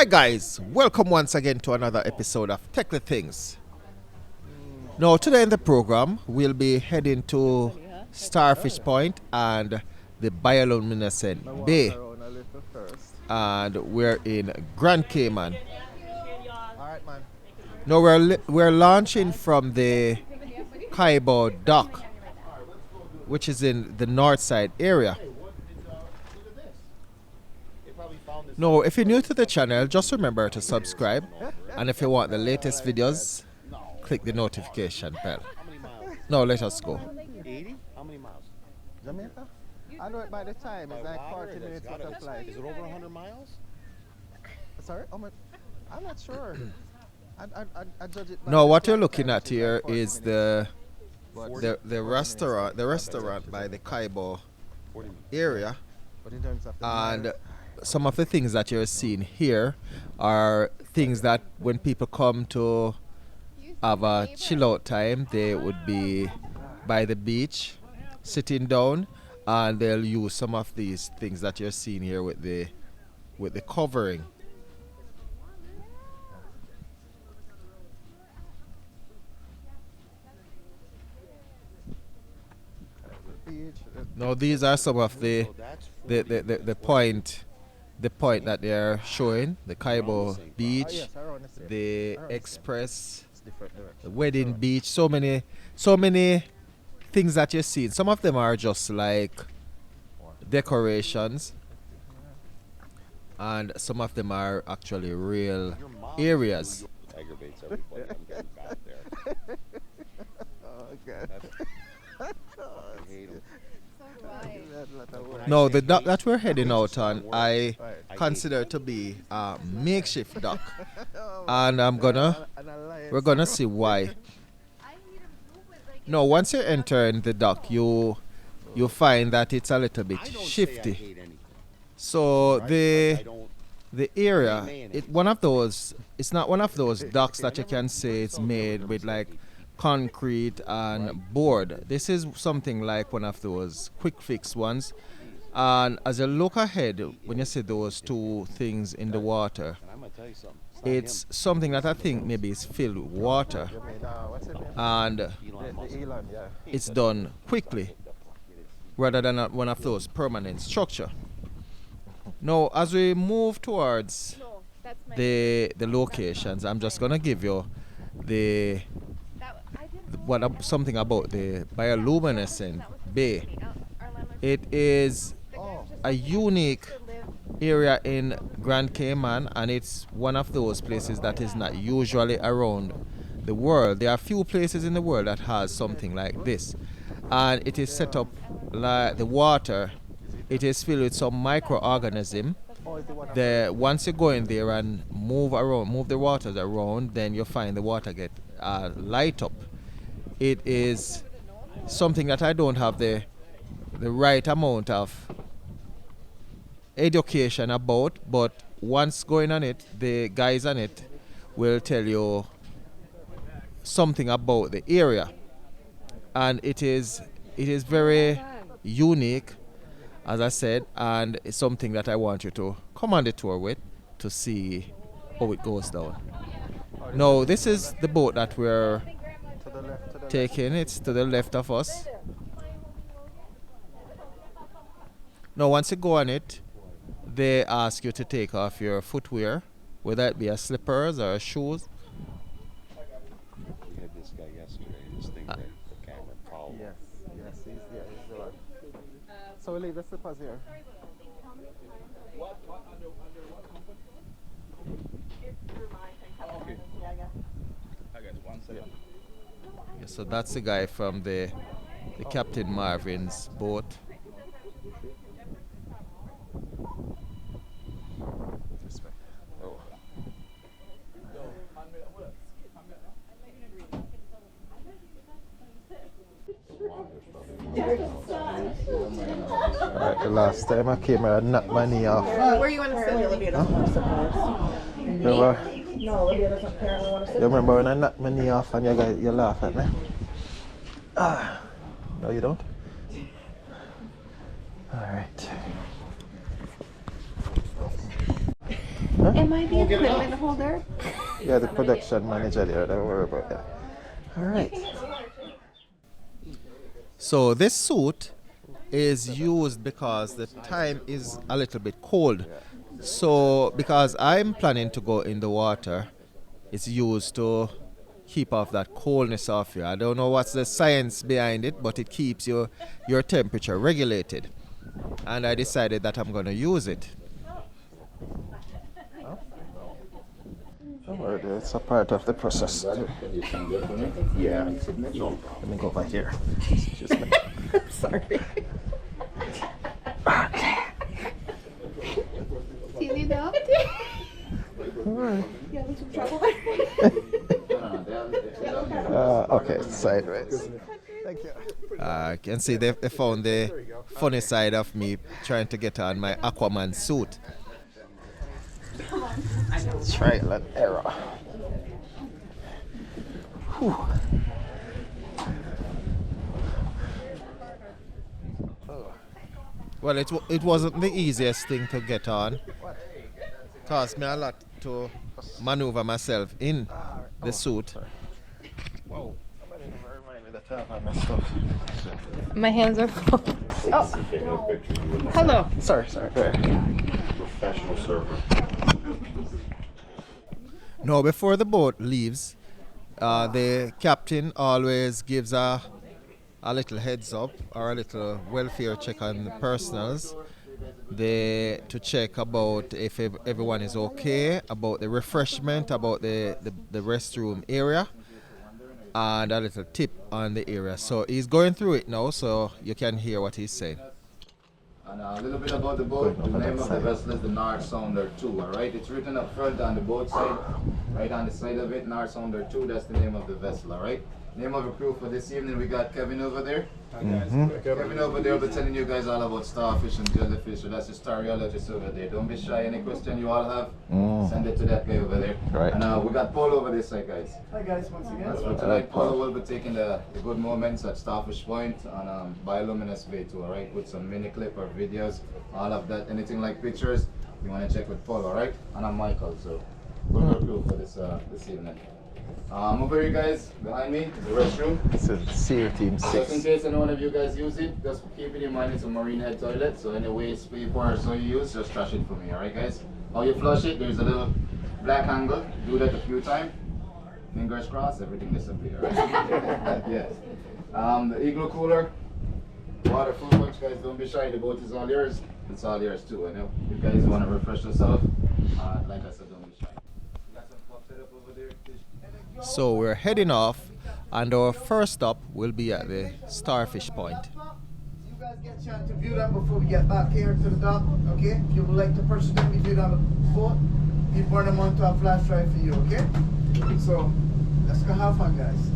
Hi guys, welcome once again to another episode of Techly Things. Now today in the program we'll be heading to Starfish Point and the Bioluminescent Bay, and we're in Grand Cayman. Now we're launching from the Cayman dock, which is in the north side area. No, if you're new to the channel, just remember to subscribe, and if you want the latest videos, click the notification bell. Now let us go. 80? How many miles? Jamaica? I know it by the time. It's like 40 minutes with a flight. Is it over 100 miles? Sorry? I'm not sure. I judge it by No, the what you're flight looking time. at here It's like 40 is minutes. the restaurant by the Cayman 40 minutes. area, But in terms of the and miles, some of the things that you're seeing here are things that when people come to have a chill out time, they would be by the beach sitting down, and they'll use some of these things that you're seeing here with the covering. beach, Now these are some of the So that's the point that they're showing: the Cayman Beach, yes, around the same. the Around the same. Express, It's different direction. the Wedding Beach. So many things that you see. Some of them are just like decorations, and some of them are actually real your mom areas. aggravates everybody. I'm getting back there. Oh, God. I hate 'em. That's a lot of work. No, the dock that we're heading out on, I Right. consider to be a makeshift dock, Oh, and we're gonna see why. No, once you enter in the dock, you find that it's a little bit I don't say I shifty. hate anything. So Right? the Like, I don't. the area, Mayonnaise. it's not one of those docks that you can say it's made with like concrete and board. This is something like one of those quick fix ones. And as you look ahead, when you see those two things in the water, And I'm gonna tell you something. It's not it's something that I think maybe is filled with water, You mean, what's it name? and him. Elon Musk. The Elon, yeah. it's done quickly rather than one of those permanent structure. Now, as we move towards the locations, I'm just gonna give you the something about the bioluminescent bay. It is Oh, a unique area in Grand Cayman, and it's one of those places that is not usually around the world. There are few places in the world that has something like this, and it is set up like the water. It is filled with some microorganism. oh, is the one Once you go in there and move the waters around, then you find the water get light up. It is something that I don't have the right amount of education about, but once going on it, the guys on it will tell you something about the area, and it is very unique, as I said, and it's something that I want you to come on the tour with to see how it goes down. Now, this is the boat that we're to the left, to the taking. It's to the left of us. Now, once you go on it, they ask you to take off your footwear, whether it be a slippers or shoes. We had this guy yesterday. This thing that the camera followed. Yes, he's the one. So we leave the slippers here. Yeah, so that's the guy from the Captain Marvin's boat. This way. Oh. Alright, the last time I came here, I knocked my knee off. Where you want to sit? Olivia doesn't want to sit Remember, No, Olivia doesn't apparently want to you remember when I knocked my knee off and you laugh at me? No, you don't? Alright. Am I the equipment holder? Yeah, the production manager there. Don't worry about that. All right. So this suit is used because the time is a little bit cold. So because I'm planning to go in the water, it's used to keep off that coldness off you. I don't know what's the science behind it, but it keeps your temperature regulated. And I decided that I'm going to use it. Don't worry, dear. It's a part of the process. Yeah. Let me go over here. Excuse me. Sorry. Do you need help? Alright. You having some trouble? Okay, sideways. Thank you. I can see they found the funny side of me trying to get on my Aquaman suit. Trial and error. Whew. Well, it wasn't the easiest thing to get on. Cost me a lot to maneuver myself in the suit. Whoa. Somebody never remind me that I have my stuff. My hands are full. Oh. Hello. Sorry. Go ahead. Professional server. Now, before the boat leaves, the captain always gives a little heads up or a little welfare check on the personals. To check about if everyone is okay, about the refreshment, about the restroom area, and a little tip on the area. So he's going through it now, so you can hear what he's saying. And a little bit about the boat. The name of the vessel is the North Sounder 2, alright? It's written up front on the boat side, right on the side of it, North Sounder 2, that's the name of the vessel, alright? Name of the crew for this evening, we got Kevin over there. Kevin over there will be telling you guys all about starfish and jellyfish, so that's the storyologist over there. Don't be shy, any question you all have, send it to that guy over there. Right. And we got Paul over this side, guys. Hi guys, once again. So tonight, Paul will be taking the good moments at Starfish Point on Bioluminescent Bay too, alright? With some mini clip or videos, all of that, anything like pictures, you want to check with Paul, alright? And I'm Michael, so we're crew for this evening. Over here guys, behind me is the restroom. This is SEER Team Just in 6. case any one of you guys use it, just keep it in mind it's a marine head toilet, so any waste paper or so you use, just trash it for me, alright guys? How you flush it, there's a little black angle, do that a few times. Fingers crossed, everything disappears. Right? Yes. The igloo cooler, water fruit punch, guys, don't be shy, the boat is all yours. It's all yours too, I know. If you guys want to refresh yourself, like I said, don't be shy. Got some cups set up over there. So we're heading off, and our first stop will be at the Starfish Point. You guys get a chance to view them before we get back here to the dock, okay? If you would like to purchase them, we do it on the boat. We burn them onto a flash drive for you, okay? So, let's go have fun, guys.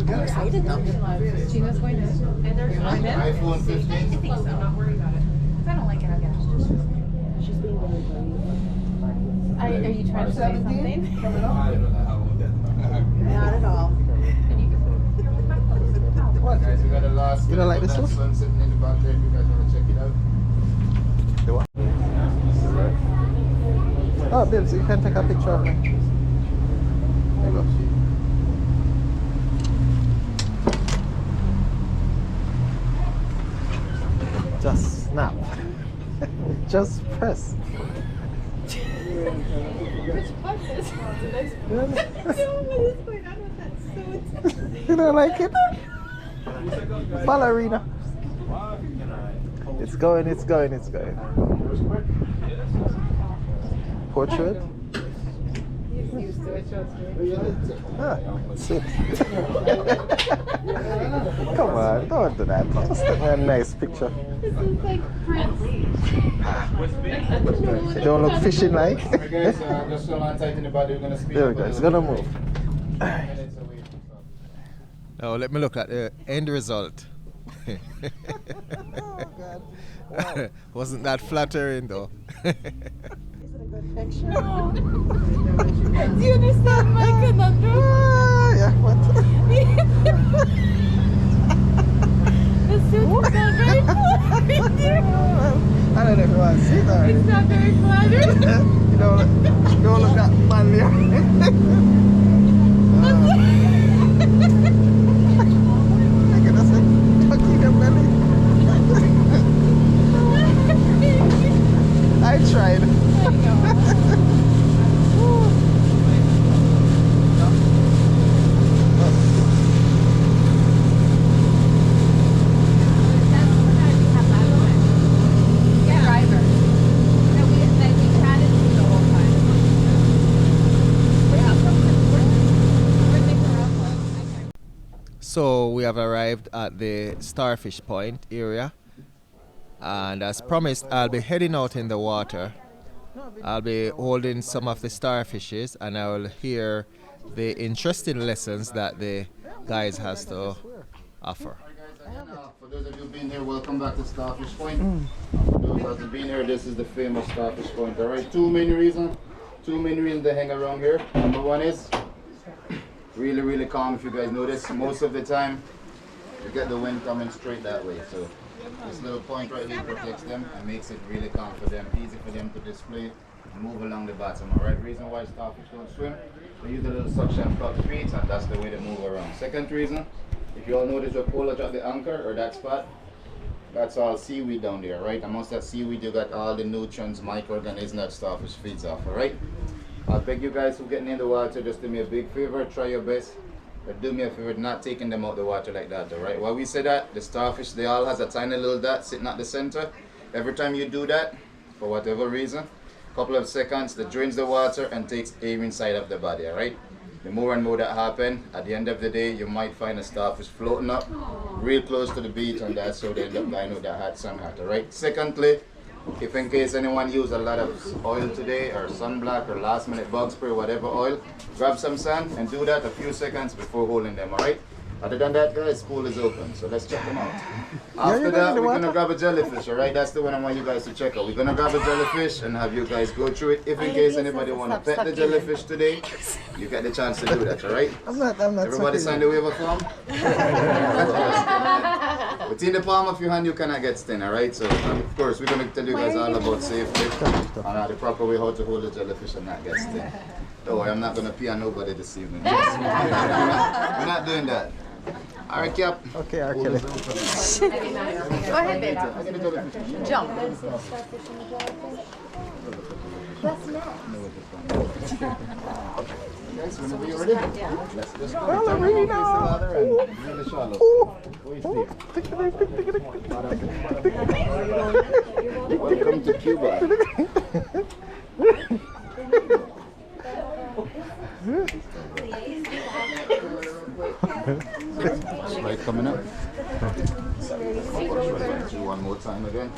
I'm excited though. Gina's going to. And there's iPhone 15. I think so. I'm not worried about it. If I don't like it, I'll get it. She's being very funny. Are you trying to say something? Not at all. What? Guys, we got a last You don't like this one? sun sitting in the back there if you guys want to check it out. The what? Oh, Bill, so you can take a picture of me. There you go. Just snap. Just press. You don't like it? Ballerina. It's going. Portrait? Ah, sit. Come on, don't do that. Just take me a nice picture. This is like Prince. You don't look fishing like. Alright guys, just hold on tight in the body, we're going to speed There we up go, a it's little gonna bit. move. minutes away from stuff. Now let me look at the end result. Oh, God. Wow. Wasn't that flattering though? Is it a good picture? Do you understand my conundrum? Yeah, what? The suit is not very flattering. I don't know if you want to see it already. It's not very flattering. You don't look that manly. Look at us, tucking your belly. I tried. So we have arrived at the Starfish Point area, and as promised, I'll be heading out in the water. I'll be holding some of the starfishes, and I will hear the interesting lessons that the guys has to offer. For those of you been here, welcome back to Starfish Point. For those who haven't been here, this is the famous Starfish Point. Alright, two main reasons to hang around here. Number one is really calm. If you guys notice, most of the time you get the wind coming straight that way. So this little point right here protects them and makes it really calm for them, easy for them to display and move along the bottom. Alright, reason why starfish don't swim, they use a little suction flap feet, and that's the way they move around. Second reason, if you all notice your polar drop the anchor or that spot, that's all seaweed down there, right? Amongst that seaweed you got all the nutrients, microorganisms that starfish feeds off, alright? I'll beg you guys who getting in the water, just do me a big favor, try your best. But do me a favor, not taking them out the water like that, alright? Why we say that, the starfish, they all has a tiny little dot sitting at the center. Every time you do that, for whatever reason, couple of seconds, that drains the water and takes air inside of the body, alright? The more and more that happen, at the end of the day, you might find a starfish floating up real close to the beach, and that's how they end up dying with that hot sun hat, alright? Secondly, if in case anyone use a lot of oil today, or sunblock, or last minute bug spray, whatever oil, grab some sand and do that a few seconds before holding them, alright? Other than that, guys, pool is open, so let's check them out. After that, we're gonna grab a jellyfish, alright? That's the one I want you guys to check out. We're gonna grab a jellyfish and have you guys go through it. If in case anybody wanna pet the jellyfish today, you get the chance to do that, alright? I'm not Everybody sign the waiver form? Within the palm of your hand, you cannot get sting, alright? So, of course, we're gonna tell you guys all about safety and the proper way how to hold a jellyfish and not get sting. Don't worry, I'm not gonna pee on nobody this evening. We're not doing that. Alright, Cap. Okay, R. Kelly. Go ahead, baby. Jump. Guys, whenever you're ready, let's just go. Ballerina! Really shallow. Welcome to Cuba. Right, coming up. Do one more time again.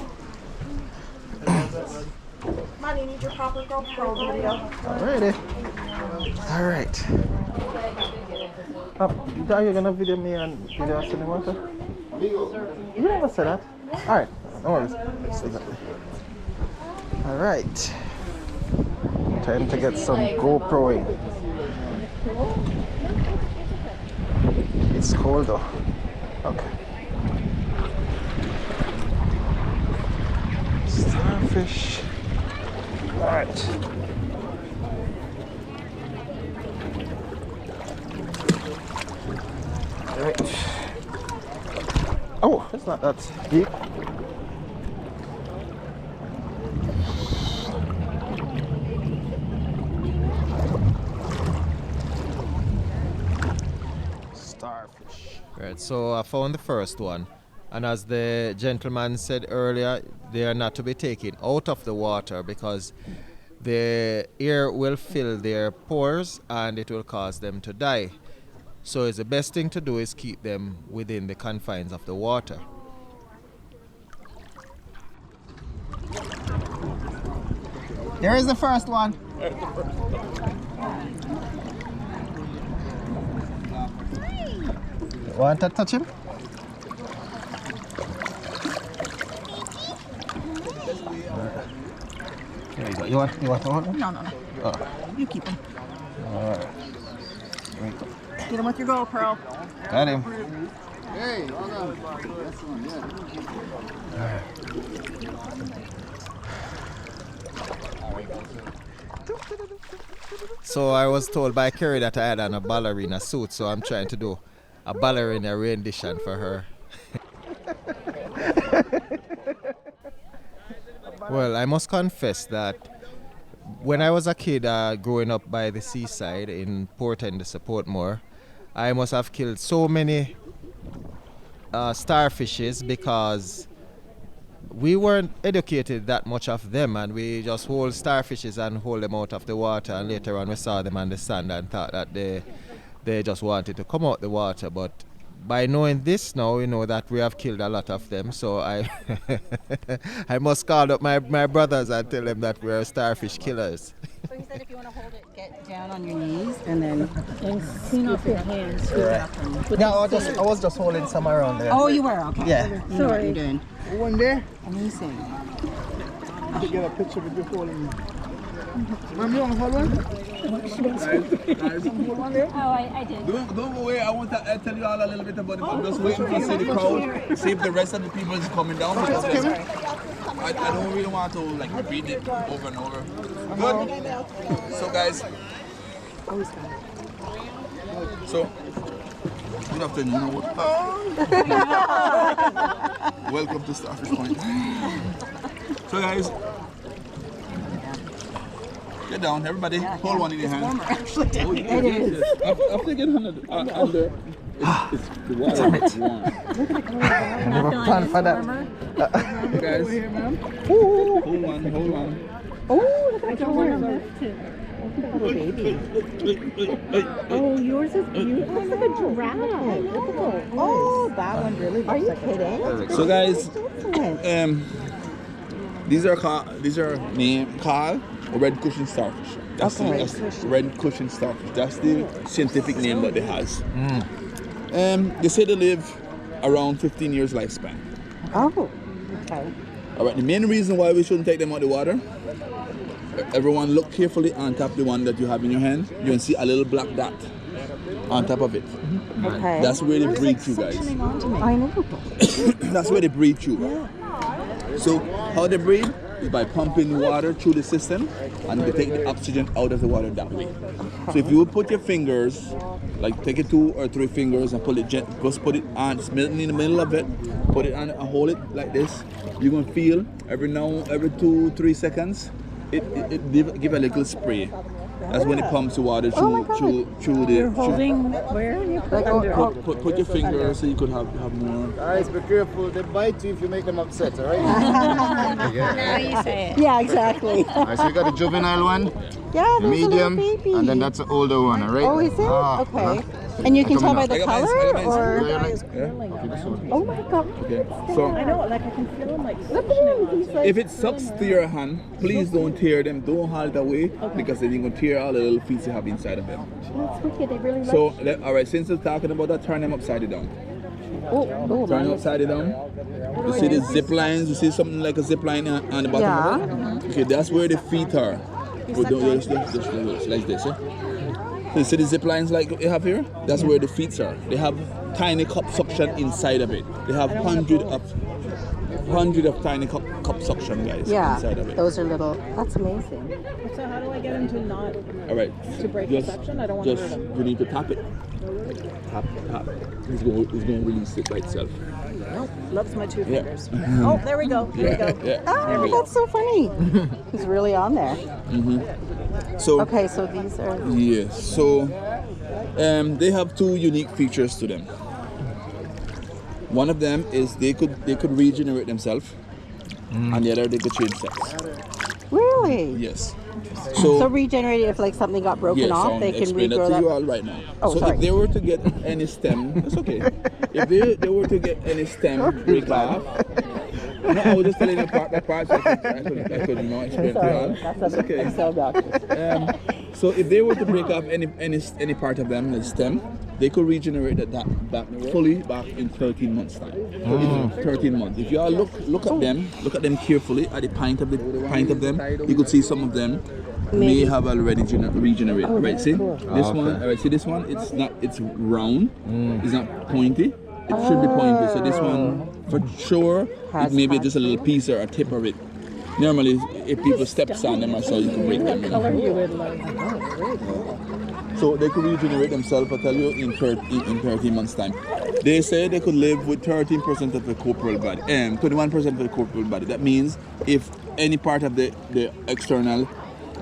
Money, need your proper GoPro video. Alrighty. Alright. Are you gonna video me and video us in the water? You never said that. Alright, no worries. Alright. Time to get some GoProing. It's cold though. Okay. Starfish. Alright. Alright. Oh, it's not that deep. Starfish. Right, so I found the first one, and as the gentleman said earlier, they are not to be taken out of the water because the air will fill their pores and it will cause them to die. So the best thing to do is keep them within the confines of the water. Here is the first one. Want to touch him? There you go. You want to hold him? No. Oh. You keep him. Alright. Get him with your GoPro. Got him. Hey, hold on. That's one, yeah. So I was told by Kerry that I had on a ballerina suit, so I'm trying to do a ballerina rendition for her. Well, I must confess that when I was a kid growing up by the seaside in Portend, Portmore, I must have killed so many starfishes because we weren't educated that much of them, and we just hold starfishes and hold them out of the water, and later on we saw them on the sand and thought that they just wanted to come out the water. But by knowing this now, we know that we have killed a lot of them, so I I must call up my brothers and tell them that we are starfish killers. So he said if you want to hold it, get down on your knees and then Clean off your hands. Yeah, I was just holding some around there. Oh, you were? Okay. Yeah. You know what you're doing. One day, Amazing. to get a picture with you holding me. Mom, you want to hold one? Oh, I did. Don't go away. I want to tell you all a little bit about it. I'm just waiting to see the crowd, see if the rest of the people is coming down. Because I don't really want to like repeat it over and over. Good. So guys. So good afternoon. Welcome to Starfish Point. So guys. Get down, everybody. Hold one in your hand. Actually, Oh, it is. After you get under, it's the water. It's warm. Never planned for that. You guys, hold on. Oh, look at that. Little baby. Oh, yours is beautiful. It's like a giraffe. Oh, that one really looks like kidding? So guys, these are named called red cushion starfish. That's the red cushion starfish. That's the scientific name that they has. They say they live around 15 years lifespan. Oh, okay. All right. The main reason why we shouldn't take them out of the water. Everyone, look carefully on top of the one that you have in your hand. You can see a little black dot on top of it. Okay. That's where they breathe through, guys. I know. That's where they breathe through. So how they breathe is by pumping water through the system, and they take the oxygen out of the water that way. So if you would put your fingers, like take your 2 or 3 fingers and put it on, it's in the middle of it, put it on and hold it like this, you're gonna feel every 2-3 seconds, it give a little spray. That's when it pumps the water through the. Holding where? You Put your finger so you could have more. Guys, be careful. They bite you if you make them upset, alright? Now you say it. Yeah, exactly. Alright, so you got the juvenile one, Yeah, the there's a little medium, baby. and then that's the older one, alright? Oh, is it? Okay. And you can tell by the color, or? Oh my God. Okay. So I know, like I can feel him like. Look at him. He's like. if it sucks to your hand, please don't tear them. Don't hold it away because then you're gonna tear all the little feet you have inside of them. That's wicked. They really So like. all right, since we're talking about that, turn them upside down. Oh, Turn them upside down. You see the zip lines? You see something like a zip line on the bottom of it? Okay, that's where the feet are. Just like this, yeah? So you see the zip lines like you have here? That's where the feet are. They have tiny cup suction inside of it. They have hundred of tiny cup suction, guys, yeah. inside of it. Those are little. That's amazing. So how do I get him to not All right. to break the suction? I don't want to hurt him. You need to tap it. Tap. He's going to release it by itself. Nope, loves my 2 Yeah. fingers. Oh, there we go. There we go. Yeah. Oh, that's so funny. He's really on there. So Okay, so these are. yeah. So they have 2 unique features to them. One of them is they could regenerate themselves, and the other they could change sex. Really? Yes. So regenerate if like something got broken yes, off, I'll they can explain regrow that to you that. all right now. Oh, so sorry. if they were to get any stem, that's okay. If they were to get any stem break off, no, I was just telling you part by part. So I could explain to you all. That's okay. So So if they were to break off any part of them, the stem, they could regenerate that back fully back in 13 months time. In 13 months. If you all look at them carefully at the pint of them, you could see some of them. may have already regenerated. Right, see? cool. This one, right, see this one? It's round, it's not pointy. It should be pointy. So this one, for sure, it may be just a little piece or a tip of it. Normally, if people steps on them or so, you can break them. Color you would like. So they could regenerate themselves, I tell you, in 13 months' time. They say they could live with 13% of the corporal body, 21% of the corporal body. That means if any part of the external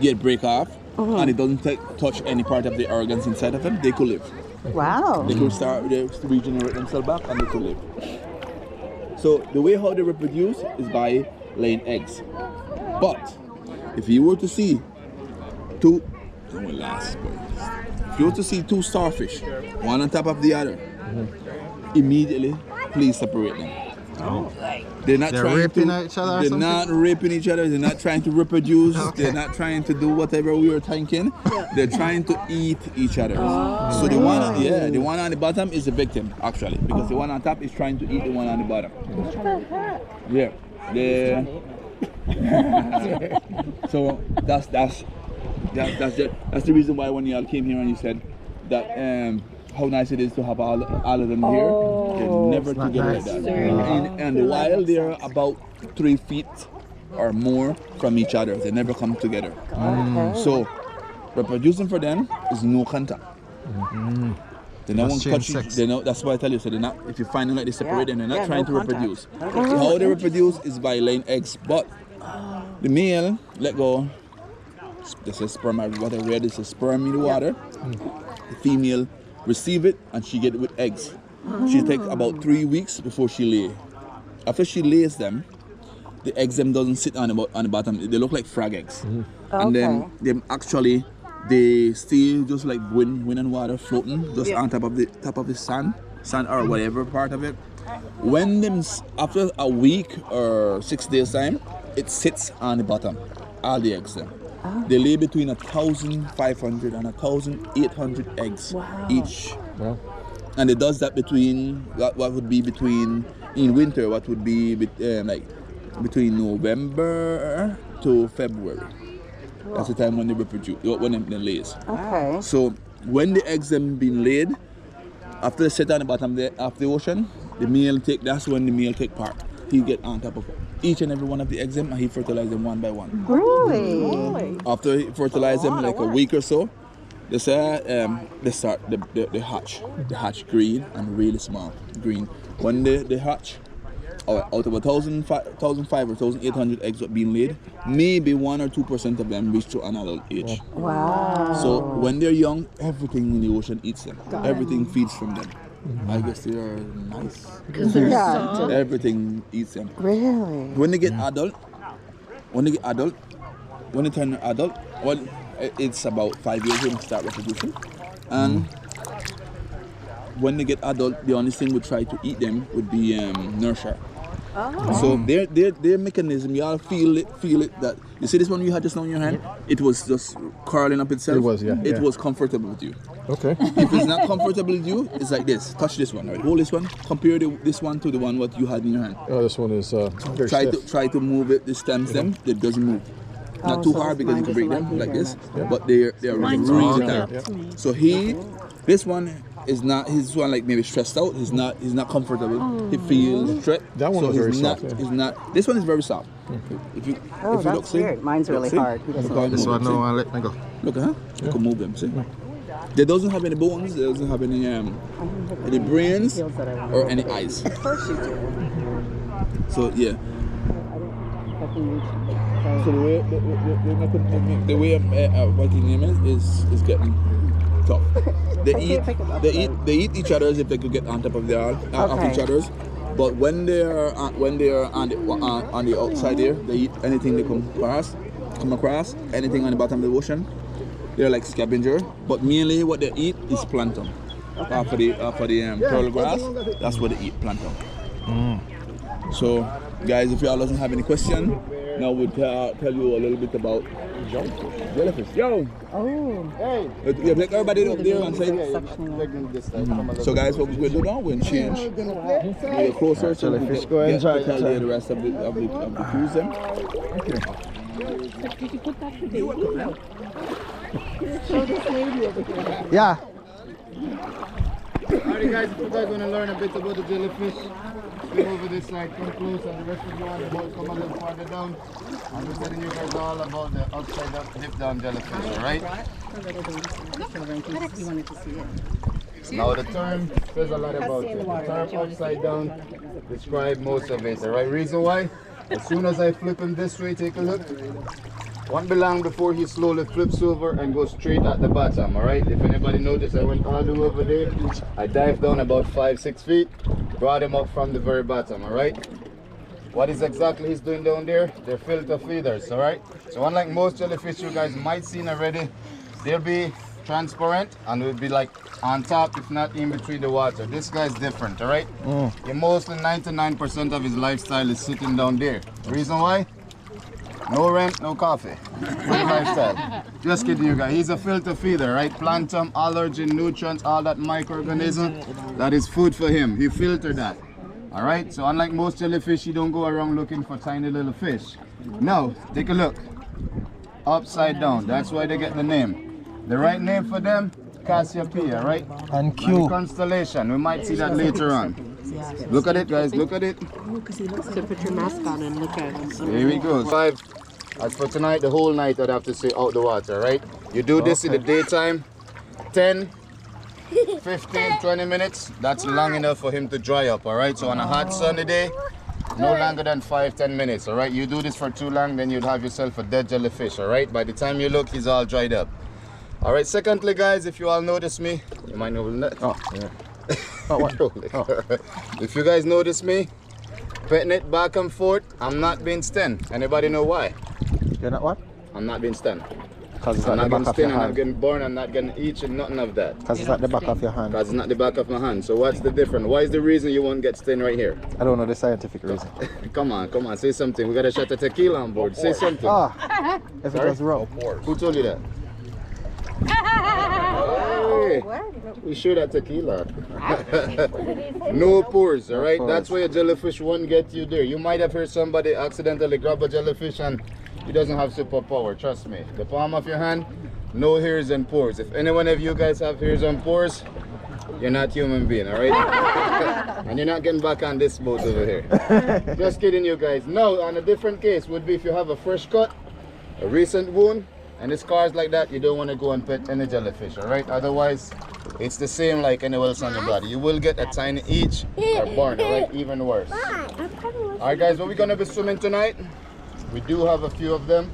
get break off and it doesn't touch any part of the organs inside of them, they could live. Wow. They could they regenerate themselves back and they could live. So the way how they reproduce is by laying eggs. But if you were to see two starfish, one on top of the other, immediately please separate them. They're not trying raping to, each other or they're something? not raping each other, they're not trying to reproduce, they're not trying to do whatever we were thinking. They're trying to eat each other. So the one on the bottom is the victim actually, because the one on top is trying to eat the one on the bottom. Yeah. So that's the reason why when y'all came here and you said that how nice it is to have all of them here. They're never together like that. And the wild, they're about 3 feet or more from each other. They never come together. So reproducing for them is no contact. They don't want to touch each. That's why I tell you. So they're not. If you find them like they separate them, they're not trying to reproduce. How they reproduce is by laying eggs. But the male let go. This is sperm. What I read is a sperm in the water. The female receive it and she get it with eggs. She takes about 3 weeks before she lay. After she lays them, the eggs them doesn't sit on the bottom. They look like frog eggs. And then they stay just like wind and water floating just on top of the sand or whatever part of it. When them after a week or 6 days time, it sits on the bottom. All the eggs then. They lay between 1,500 and 1,800 eggs each. And it does that between what would be between in winter, what would be like between November to February. That's the time when they reproduce, when they lays. Okay. So when the eggs them been laid, after they sit on the bottom of the ocean, that's when the male take part. He get on top of each and every one of the eggs and he fertilize them one by one. Really? After he fertilize them like a week or so, they say they start the hatch. The hatch green and really small green. When they hatch, out of 1,500 or 1,800 eggs that being laid, maybe 1 or 2% of them reach to an adult age. Wow. So when they're young, everything in the ocean eats them. Everything feeds from them. I guess they are nice. Because they're soft. Everything eats them. Really? When they get adult, when they turn adult, well, it's about 5 years when they start reproducing. And when they get adult, the only thing we try to eat them would be nurture. So their mechanism, y'all feel it that you see this one you had just now in your hand, it was just curling up itself. It was, yeah. It was comfortable with you. Okay. If it's not comfortable with you, it's like this. Touch this one, right? Hold this one. Compare this one to the one what you had in your hand. Oh, this one is very stiff. Try to move it. The stems them. It doesn't move. Not too hard because you can break them like this. But they are really tight. So this one is not. He's one like maybe stressed out. He's not comfortable. He feels stressed. That one is very soft. He's not. This one is very soft. If you That's look, see? weird. Mine's really hard. This one, no, I'll let me go. Look, huh? You can move them. See? They doesn't have any bones. They doesn't have any brains or any eyes. Of course you do. So yeah. So the way Viking name is getting tough. They eat each other as if they could get on top of of each other's. But when they are on the outside there, they eat anything they come across, anything on the bottom of the ocean. They're like scavenger, but mainly what they eat is plankton. For the pearl grass, that's what they eat, plankton. So, guys, if y'all doesn't have any question, now we'll tell you a little bit about jellyfish. Yo! Oh. Hey! Yeah, take everybody up there and say. So, guys, what we're going to do now, we're going to change. We're closer so we can get to tell you the rest of the cruise then. But did you put that for baby? No. Show this lady over here. Yeah. Alright guys, if you guys want to learn a bit about the jellyfish, come over this side, come close, and the rest of you on the boat come a little farther down. I'm just telling you guys all about the upside up, dip down jellyfish, alright? You wanted to see it. Now the term says a lot about it. The term upside down describes most of it, alright? Reason why? As soon as I flip him this way, take a look. One belang before he slowly flips over and goes straight at the bottom, alright? If anybody noticed, I went all the way over there. I dived down about 5-6 feet, brought him up from the very bottom, alright? What is exactly he's doing down there? They're filter feeders, alright? So unlike most jellyfish you guys might seen already, they'll be transparent and will be like on top, if not in between the water. This guy's different, alright? Mostly 99% of his lifestyle is sitting down there. Reason why? No rent, no coffee. Good lifestyle. Just kidding you guys. He's a filter feeder, right? Plankton, allergen, nutrients, all that microorganism. That is food for him. He filtered that. Alright? So unlike most jellyfish, you don't go around looking for tiny little fish. Now, take a look. Upside down. That's why they get the name. The right name for them, Cassiopeia, right? And The Q. constellation. We might see that later on. Look at it, guys. Look at it. So put your mask on and look at him. Here we go. 5. As for tonight, the whole night I'd have to say out the water, right? You do this in the daytime, 10, 15, 20 minutes. That's long enough for him to dry up, all right? So on a hot sunny day, no longer than 5-10 minutes, all right? You do this for too long, then you'd have yourself a dead jellyfish, all right? By the time you look, he's all dried up. All right, secondly, guys, if you all notice me, you might know that. Oh, yeah. Oh, what? If you guys notice me, petting it back and forth, I'm not being stung. Anybody know why? You're not what? I'm not being stung. Because it's I'm at the not back getting of your stung, I'm not hand. getting burned, I'm not getting itching, nothing of that. Because it's at the back of your hand. Because it's not the back of my hand. So what's the difference? Why is the reason you won't get stung right here? I don't know the scientific reason. Come on, say something. We got a shot of tequila on board. Say something. Ah, if it Sorry? was raw. Who told you that? Hey, we sure that tequila. No pores, all right? That's why a jellyfish won't get you there. You might have heard somebody accidentally grab a jellyfish and he doesn't have superpower, trust me. The palm of your hand, no hairs and pores. If any one of you guys have hairs and pores, you're not human being, all right? And you're not getting back on this boat over here. Just kidding you guys. Now, on a different case would be if you have a fresh cut, a recent wound, and the scars like that, you don't want to go and pet any jellyfish, all right? Otherwise, it's the same like anywhere else on your body. You will get a tiny itch or burn, all right? Even worse. All right, guys, what we're going to be swimming tonight, we do have a few of them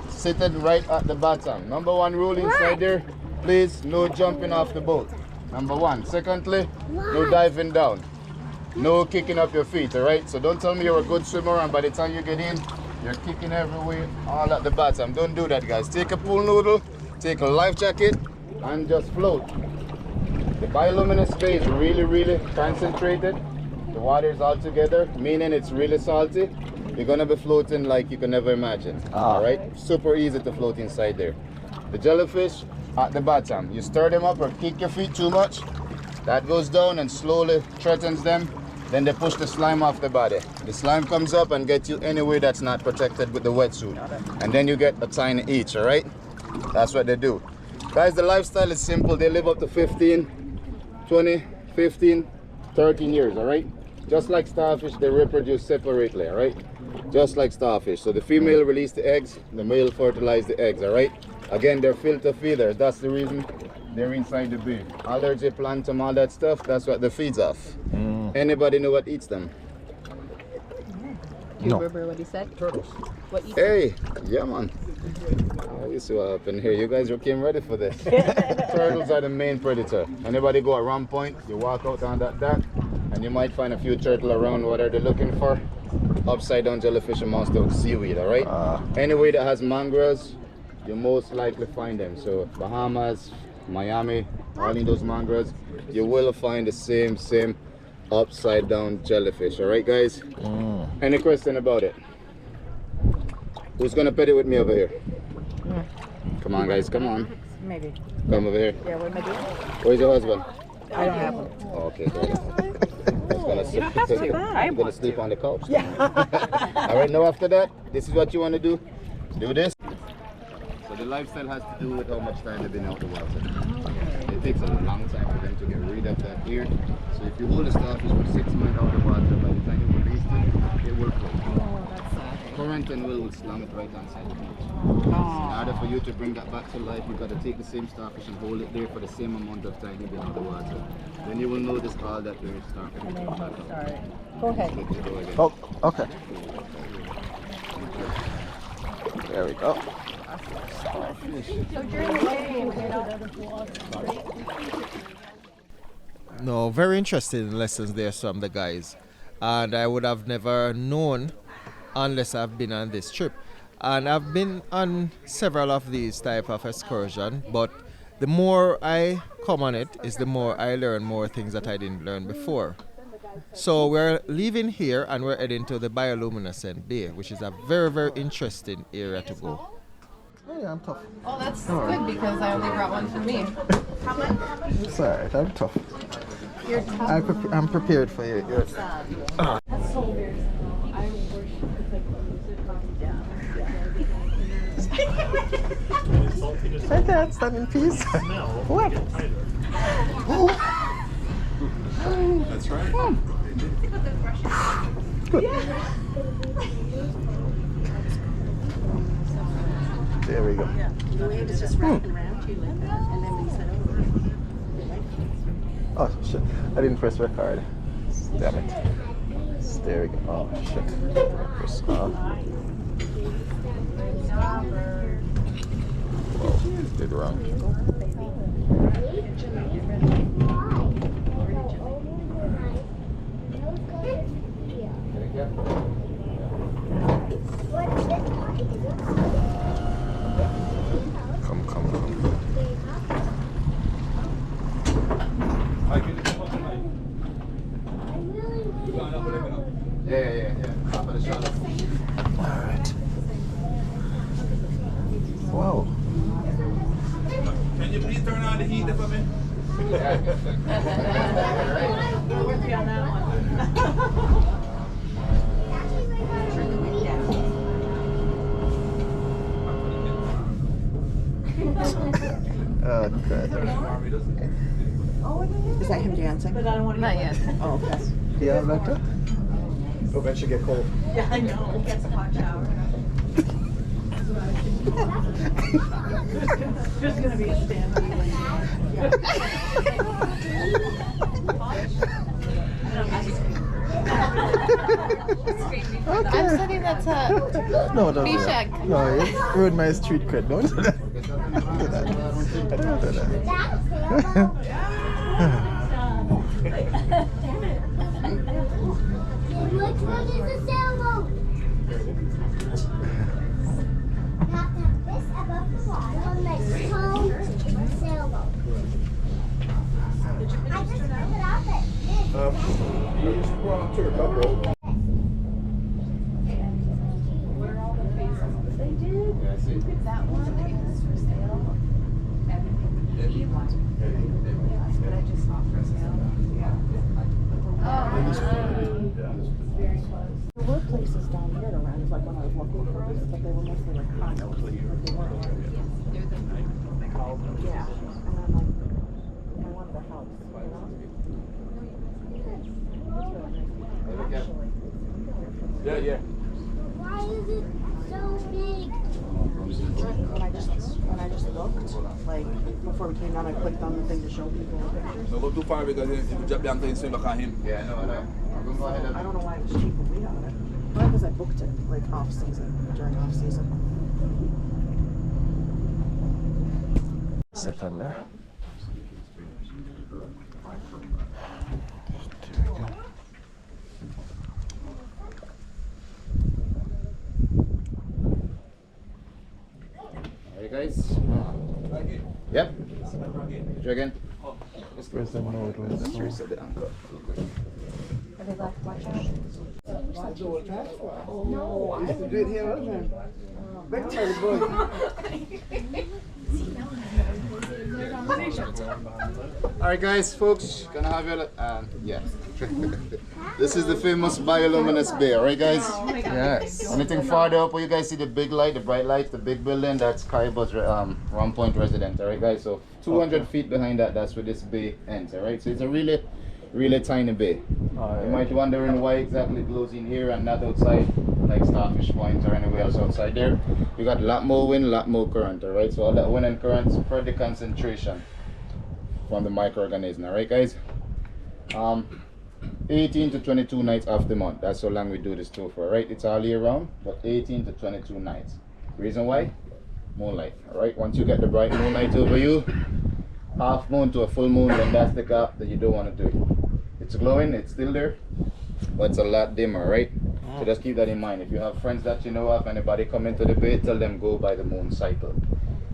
sitting right at the bottom. Number one rule inside there, please, no jumping off the boat. Number one. Secondly, no diving down. No kicking up your feet, all right? So don't tell me you're a good swimmer and by the time you get in, you're kicking everywhere, all at the bottom. Don't do that, guys. Take a pool noodle, take a life jacket, and just float. The bioluminescent spray is really, really concentrated. The water is all together, meaning it's really salty. You're gonna be floating like you can never imagine. All right, super easy to float inside there. The jellyfish at the bottom. You stir them up or kick your feet too much. That goes down and slowly threatens them. Then they push the slime off the body. The slime comes up and gets you anywhere that's not protected with the wetsuit. And then you get a tiny itch, all right? That's what they do. Guys, the lifestyle is simple. They live up to 15, 20, 15, 13 years, all right? Just like starfish, they reproduce separately, all right? Just like starfish. So the female release the eggs, the male fertilize the eggs, all right? Again, they're filter feeders. That's the reason they're inside the beak. Allergy, plankton, all that stuff, that's what they feeds off. Anybody know what eats them? Do you remember what he said? Turtles. What you Hey, yeah, man. You see what happened here. You guys came ready for this. Turtles are the main predator. Anybody go at one point, you walk out on that dock, and you might find a few turtle around. What are they looking for? Upside down jellyfish amongst the seaweed, all right? Anywhere that has mangroves, you most likely find them. So Bahamas, Miami, all in those mangroves, you will find the same upside down jellyfish. All right, guys? Any question about it? Who's gonna pet it with me over here? Come on, guys, come on. Maybe. Come over here. Yeah, what am I doing? Where's your husband? I don't have one. Oh, okay, good. You don't have to. I I'm gonna sleep on the couch. Yeah. All right, now after that, this is what you want to do. Do this. So the lifestyle has to do with how much time they've been out the water. It takes a long time for them to get rid of that air. So if you hold the starfish for 6 months out of the water, by the time you release it will float. Oh, that's sad. Current and will slam it right inside the beach. In order for you to bring that back to life, you've got to take the same starfish and hold it there for the same amount of time you've been out the water. Then you will notice all that air starfish will come back out. Sorry. Go ahead. Good to go again. Oh, okay. There we go. No, very interesting lessons there from the guys. And I would have never known unless I've been on this trip. And I've been on several of these type of excursion, but the more I come on it is the more I learn more things that I didn't learn before. So we're leaving here and we're heading to the Bioluminescent Bay, which is a very, very interesting area to go. Oh yeah, I'm tough. Oh, that's good because I only brought one for me. It's alright, I'm tough. You're tough. I'm prepared for you. That's so weird. I I can't stand in peace. What? That's right. Good. There we go. The wave is just wrapping around you like that, and then when you said over. Oh shit! I didn't press record. Damn it. There we go. Oh shit! Press off. Whoa, did wrong. Come. Yeah. Top of the shot. Alright. Wow. Can you please turn on the heat for me? We'll work you on that one. Oh, God. Is that him dancing? But I don't want to. Not yet. Oh, okay. Yeah, Alexa? Oh, that should get cold. Yeah, I know. Gets a hot shower. There's gonna be a stampede. I'm sending that to No. B-Shack. No, it ruined my street cred. Don't do that. Don't do that. Don't do that. Which one is the sailboat? You have to have this above the water and like cone sailboat. I just took it off it. You just go out to a couple. That one is for sale. And the E one. But I just saw for sale. Very close. There were places down here around, like when I was looking for us, but they were mostly like condos. They weren't like, yeah. And I'm like, I wanted a house, you know? Actually. Yeah. Why is it so big? When I just looked, like before we came down, I clicked on the thing to show people pictures. Don't go too far because if you drop down, you swim back on him. Yeah, no. Go ahead I don't know why it was cheap when we got it. Probably because I booked it like off season, during off season. Sit on there. Alright guys. Yep. Try again. Where's the node? Let's reset the anchor. Are they black watch out? No, I used to do it here all the time. Back to the boy. Alright guys, folks, gonna have your yeah. This is the famous Bioluminescent Bay, alright guys? Yes. Anything farther up where you guys see the big light, the bright light, the big building, that's Kaiba's Round Point residence, alright guys? So 200 feet behind that, that's where this bay ends, alright? So it's a really tiny bay. You might be wondering why exactly it glows in here and not outside, like Starfish Point or anywhere else outside there. You got a lot more wind, a lot more current, alright? So all that wind and current spread the concentration from the microorganism, alright guys? 18 to 22 nights of the month, that's how long we do this tour for, right? It's all year round, but 18 to 22 nights. Reason why? Moonlight, alright? Once you get the bright moonlight over you, half moon to a full moon, then that's the gap that you don't want to do. It's glowing, it's still there, but it's a lot dimmer, right? So just keep that in mind. If you have friends that you know of, anybody come into the bay, tell them go by the moon cycle.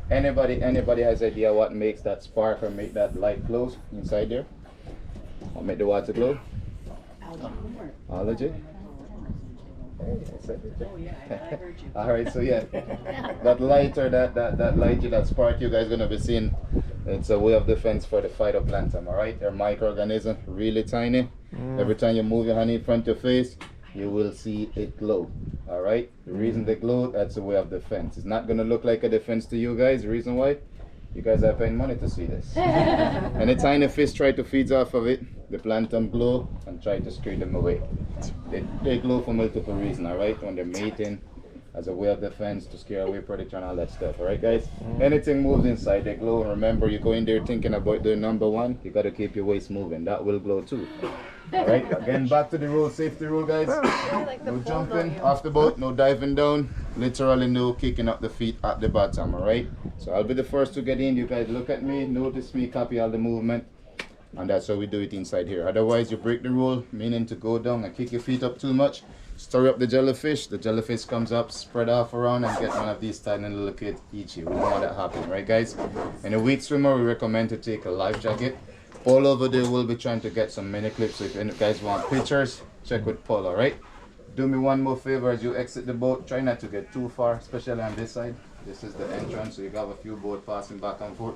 Anybody has idea what makes that spark or make that light glow inside there? Or make the water glow? Allergy? Alright, so yeah, that light or that light, that spark you guys gonna be seeing, it's a way of defense for the phytoplankton, alright? They're microorganisms, really tiny. Every time you move your hand in front of your face, you will see it glow, alright? The reason they glow, that's a way of defense. It's not gonna look like a defense to you guys. The reason why? You guys are paying money to see this. And the tiny fish try to feed off of it. The plankton glow and try to scare them away. They glow for multiple reasons, alright? When they're mating, as a way of defense, to scare away predator and all that stuff, alright guys? Anything moves inside, they glow. Remember, you go in there thinking about doing number one, you gotta keep your waist moving. That will glow too. Alright, again, back to the road, safety rule guys. No jumping off the boat, no diving down, literally no kicking up the feet at the bottom, alright? So I'll be the first to get in. You guys look at me, notice me, copy all the movement, and that's how we do it inside here. Otherwise, you break the rule, meaning to go down and kick your feet up too much, stir up the jellyfish comes up, spread off around, and get one of these tiny little kids eat you. We don't want that happen, right guys? In a weak swimmer, we recommend to take a life jacket. All over there, we'll be trying to get some mini clips. So if you guys want pictures, check with Paul, alright? Do me one more favor as you exit the boat, try not to get too far, especially on this side. This is the entrance, so you have a few boats passing back and forth.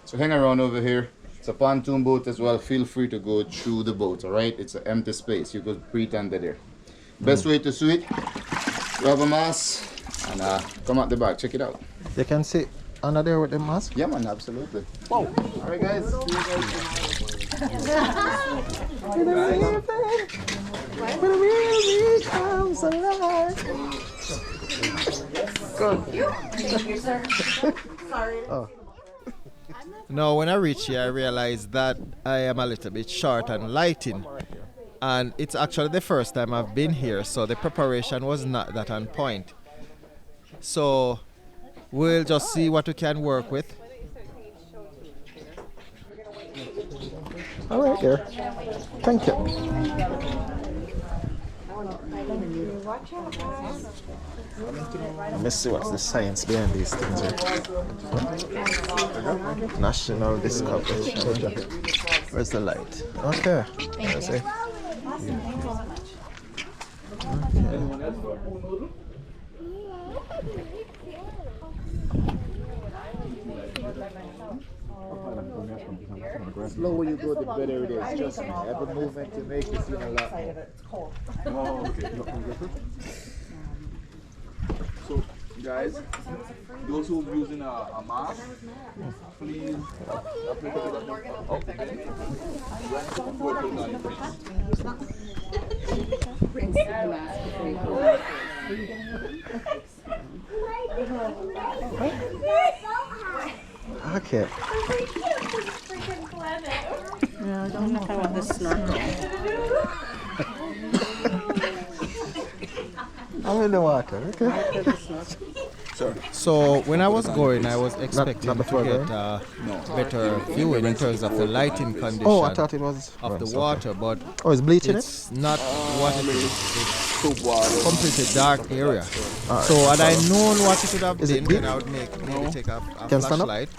So hang around over here. It's a pontoon boat as well. Feel free to go through the boat, alright? It's an empty space. You could breathe under there. Best way to swim, grab a mask and come out the back. Check it out. You can sit under there with the mask? Yeah, man, absolutely. Whoa. Alright, guys. See you Oh. Now, when I reach here, I realized that I am a little bit short on lighting. And it's actually the first time I've been here, so the preparation was not that on point. So we'll just see what we can work with. All right, there. Thank you. Let me see what's the science behind these things here. National Discovery. Where's the light? Okay. That's it. The slower you go, the better it is. Trust me. Every movement you make, you feel a lot more. Oh, okay. So, guys, those who are using a mask, please apply a bit of Okay. No, I don't know if I want this snorkel. I'm in the water, okay? So when I was going, I was expecting to get a better view in terms of the lighting condition I thought it was of the water, but it's bleaching it's not what it is. It's completely dark area. So had I known what it would have been, then I would maybe take a flashlight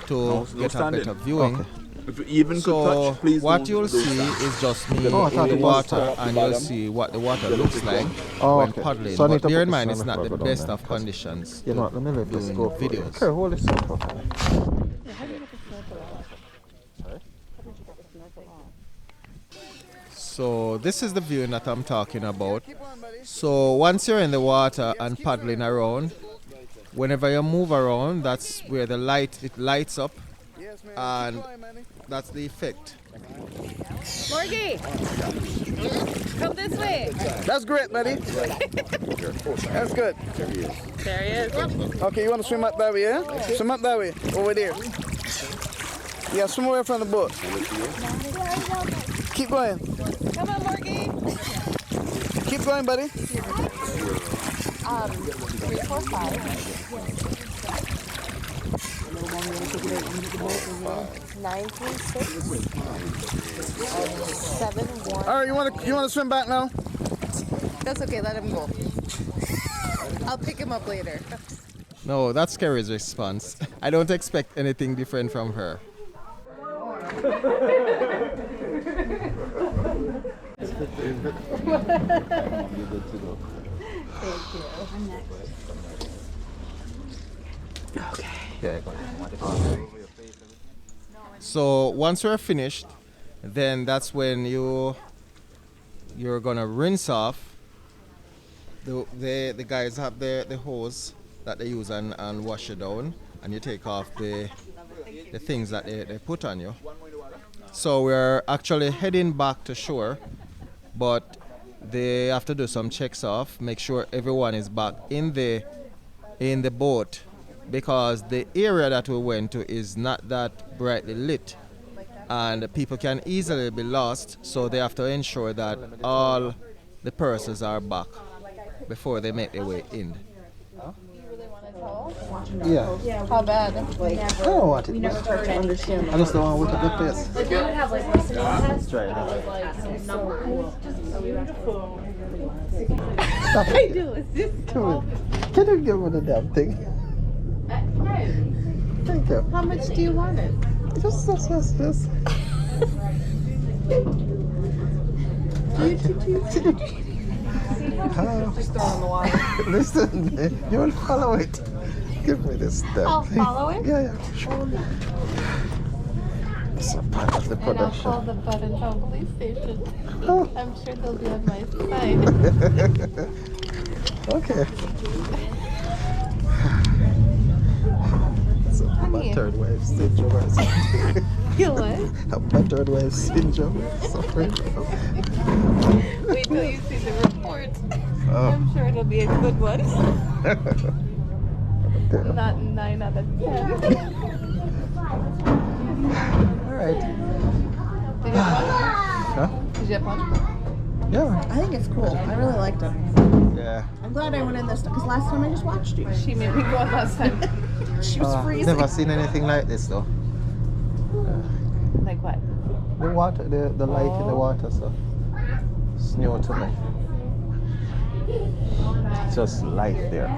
to get a better viewing. Okay. If you even so could touch, please what you'll see is just me in the water, and you'll see what the water looks like when paddling. So but bear in mind, it's not the best of conditions. You know what, let me just go videos. Okay, hold this up. So this is the viewing that I'm talking about. So once you're in the water and paddling around, whenever you move around, that's where it lights up, and that's the effect. Morgie, come this way. That's great, buddy. That's good. There he is. Okay, you want to swim up that way, yeah? Swim up that way, over there. Yeah, swim away from the boat. Keep going. Come on, Morgie. Keep going, buddy. 3, 4, 5. 9, 3, 6. 7, 1. All right, you want to swim back now? That's okay. Let him go. I'll pick him up later. No, that's Kerry's response. I don't expect anything different from her. Thank you. Yeah, So once we're finished, then that's when you're gonna rinse off. The guys have the hose that they use and wash it down, and you take off the things that they put on you. So we're actually heading back to shore, but they have to do some checks off, make sure everyone is back in the boat, because the area that we went to is not that brightly lit and people can easily be lost, so they have to ensure that all the persons are back before they make their way in. Yeah. How bad? I don't want it. I just don't want to look at the face. Like, we would have like listening tests. Let's try it out. I do. It's just Can you give me the damn thing? Thank you. How much do you want it? Just. Just throw it in the water. Listen, you will follow it. Give me this damn I'll thing. follow it? Yeah, sure. It's a part of the And I'll production. call the Button Town police station. Oh. I'm sure they'll be on my side. Okay. It's a battered wife syndrome or something. You what? A battered wife syndrome. Suffering. Wait till you see the report. Oh. I'm sure it'll be a good one. Okay. Not 9 out of 10. Alright. Did you have fun? Huh? Did you have fun? Yeah. I think it's cool. I really liked it. Yeah. I'm glad I went in this because last time I just watched you. She made me go last time. She was freezing. Never seen anything like this though. Like what? The water, the light in the water, so it's new to me. Just light there.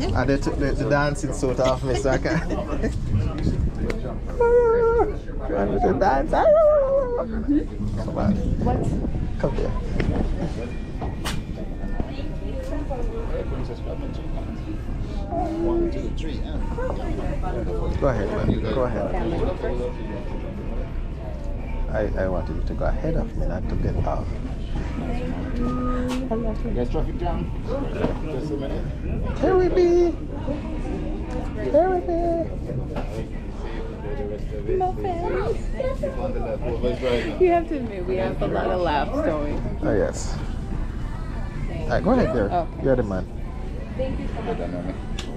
And they took the dancing suit off me, so I can't. Trying to dance. Come on. What? Come here. One, two, three, and Go ahead, man. Go ahead. I wanted you to go ahead of me, not to get off. guys, traffic jam. Just a minute. Carry me. Carry me. You have to admit, we have a lot of laughs, don't we? Oh, yes. Alright, go ahead there. Okay. You're the man. Thank you so much.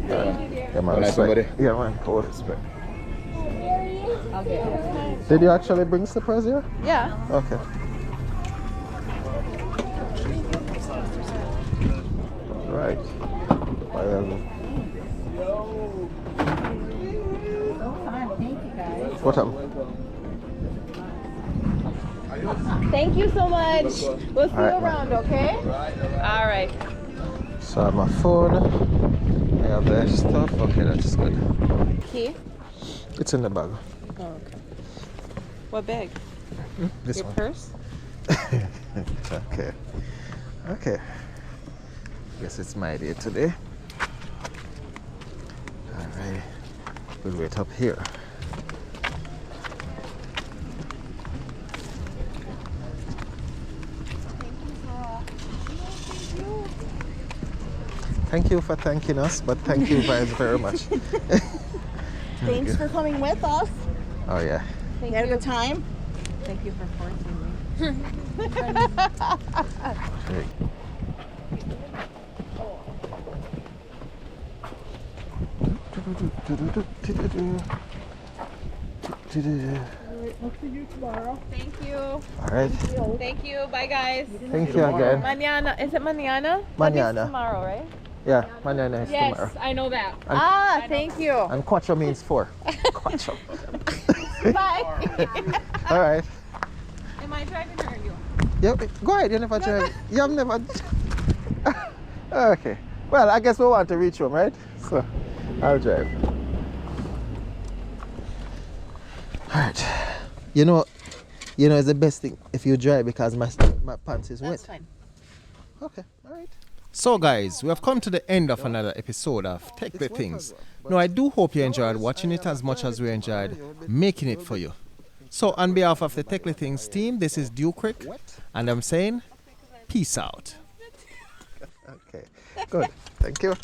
Yeah, man. Nice, Respect. somebody. Yeah, man. Full respect. I'll get it. Did you actually bring slippers here? Yeah. Okay. Right. Well, what happened? Thank you so much. We'll see All right, you around, okay? All right. So I have my phone. I have the stuff. Okay, that's good. Key? It's in the bag. Oh, okay. What bag? This Your one. purse? Okay. Okay. Guess it's my day today. Alright. We'll wait up here. Thank you for thanking us, but thank you very, very much. Thanks for coming with us. Oh yeah. You had a good time? Thank you for forcing me. Look for you tomorrow. Thank you. All right. Thank you. Bye, guys. Thank you again. Mañana. Is it mañana? That means Mañana. tomorrow, right? Yeah, mañana is Yes, tomorrow. I know that. And- Thank you. And cuatro means 4. Cuatro. Bye. All right. Am I driving or are you? Yeah, go ahead. You never tried. You have never. Okay. Well, I guess we want to reach home, right? So, I'll drive. All right. You know, it's the best thing if you drive because my pants is wet. That's fine. Okay. All right. So guys, we have come to the end of another episode of Take the Things. Now I do hope you enjoyed watching it as much as we enjoyed making it for you. So on behalf of the Take the Things team, this is Dew Creek, and I'm saying peace out. Okay. Good. Thank you.